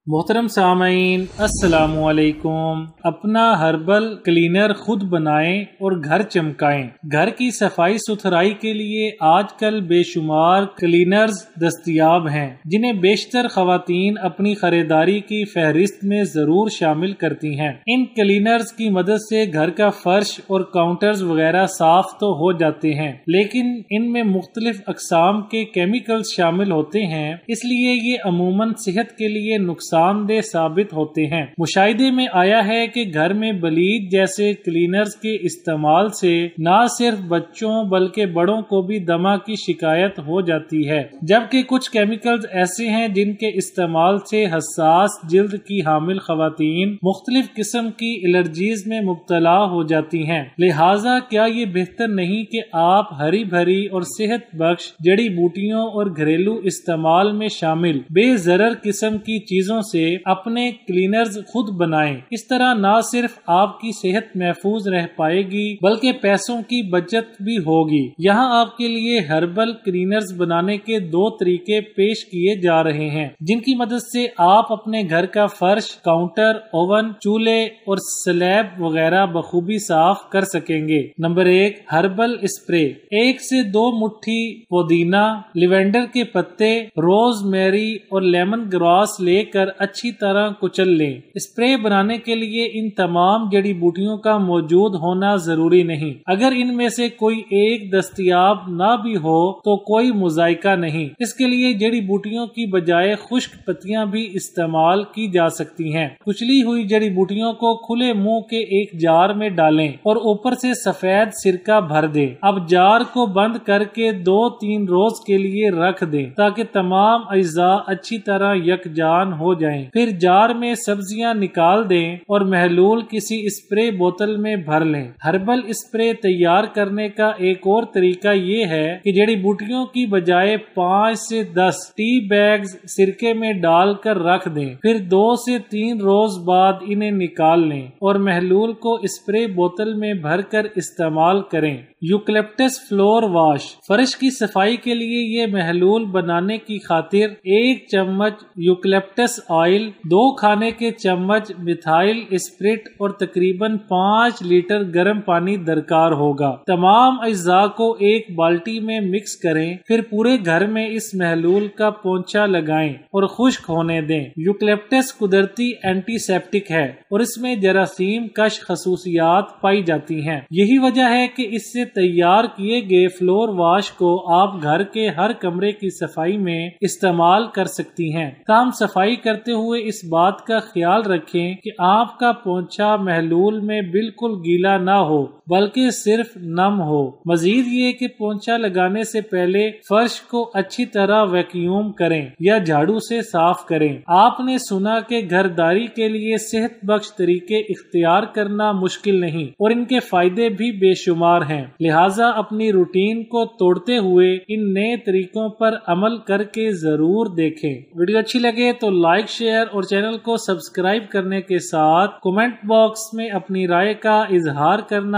मोहतरम सामईन अस्सलामु अलैकुम। अपना हर्बल क्लीनर खुद बनाएं और घर चमकाएं। घर की सफाई सुथराई के लिए आजकल बेशुमार क्लीनर्स दस्तयाब हैं, जिन्हें बेशतर खवातीन अपनी खरीदारी की फहरिस्त में जरूर शामिल करती हैं। इन क्लीनर्स की मदद से घर का फर्श और काउंटर्स वगैरह साफ तो हो जाते हैं, लेकिन इनमें मुख्तलिफ अकसाम के केमिकल्स शामिल होते हैं, इसलिए ये अमूमन सेहत के लिए नुकसानदेह साबित होते हैं। मुशाहिदे में आया है कि घर में ब्लीच जैसे क्लीनर्स के इस्तेमाल से न सिर्फ बच्चों बल्कि बड़ों को भी दमा की शिकायत हो जाती है, जबकि कुछ केमिकल्स ऐसे हैं जिनके इस्तेमाल से हसास जिल्द की हामिल खवातीन मुख्तलिफ किस्म की एलर्जीज में मुब्तला हो जाती हैं। लिहाजा क्या ये बेहतर नहीं कि आप हरी भरी और सेहत बख्श जड़ी बूटियों और घरेलू इस्तेमाल में शामिल बेजरर किस्म की चीजों से अपने क्लीनर्स खुद बनाएं। इस तरह न सिर्फ आपकी सेहत महफूज रह पाएगी बल्कि पैसों की बचत भी होगी। यहाँ आपके लिए हर्बल क्लीनर्स बनाने के दो तरीके पेश किए जा रहे हैं, जिनकी मदद से आप अपने घर का फर्श, काउंटर, ओवन, चूल्हे और स्लैब वगैरह बखूबी साफ कर सकेंगे। Number 1, herbal spray. 1 से 2 मुट्ठी पुदीना, लिवेंडर के पत्ते, रोजमेरी और लेमन ग्रास लेकर अच्छी तरह कुचल लें। स्प्रे बनाने के लिए इन तमाम जड़ी बूटियों का मौजूद होना जरूरी नहीं। अगर इनमें से कोई एक दस्तयाब ना भी हो तो कोई मुजायका नहीं। इसके लिए जड़ी बूटियों की बजाय खुश्क पत्तियां भी इस्तेमाल की जा सकती हैं। कुचली हुई जड़ी बूटियों को खुले मुंह के एक जार में डालें और ऊपर से सफेद सिरका भर दें। अब जार को बंद करके 2-3 रोज के लिए रख दें ताकि तमाम अज्जा अच्छी तरह यकजान हो जाएं। फिर जार में सब्जियां निकाल दें और महलूल किसी स्प्रे बोतल में भर लें। हर्बल स्प्रे तैयार करने का एक और तरीका ये है कि जड़ी बूटियों की बजाय 5 से 10 टी बैग्स सिरके में डालकर रख दें। फिर 2 से 3 रोज बाद इन्हें निकाल लें और महलूल को स्प्रे बोतल में भरकर इस्तेमाल करें। Eucalyptus floor wash. फर्श की सफाई के लिए ये महलूल बनाने की खातिर 1 चम्मच यूकलिप्टस ऑयल, 2 खाने के चम्मच मिथाइल स्प्रिट और तकरीबन 5 लीटर गर्म पानी दरकार होगा। तमाम अज्जा को एक बाल्टी में मिक्स करें। फिर पूरे घर में इस महलूल का पोंछा लगाएं और खुश्क होने दें। यूकलिप्टस कुदरती एंटीसेप्टिक है और इसमें जरासीम कश खसूसियात पाई जाती हैं। यही वजह है कि इससे तैयार किए गए फ्लोर वॉश को आप घर के हर कमरे की सफाई में इस्तेमाल कर सकती हैं। ताहम सफाई करते हुए इस बात का ख्याल रखें कि आपका पोंछा महलूल में बिल्कुल गीला ना हो बल्कि सिर्फ नम हो। मजीद ये कि पोंछा लगाने से पहले फर्श को अच्छी तरह वैक्यूम करें या झाड़ू से साफ करें। आपने सुना कि घरदारी के लिए सेहत बख्श तरीके इख्तियार करना मुश्किल नहीं और इनके फायदे भी बेशुमार हैं। लिहाजा अपनी रूटीन को तोड़ते हुए इन नए तरीकों पर अमल करके जरूर देखें। वीडियो अच्छी लगे तो लाइक, शेयर और चैनल को सब्सक्राइब करने के साथ कमेंट बॉक्स में अपनी राय का इजहार करना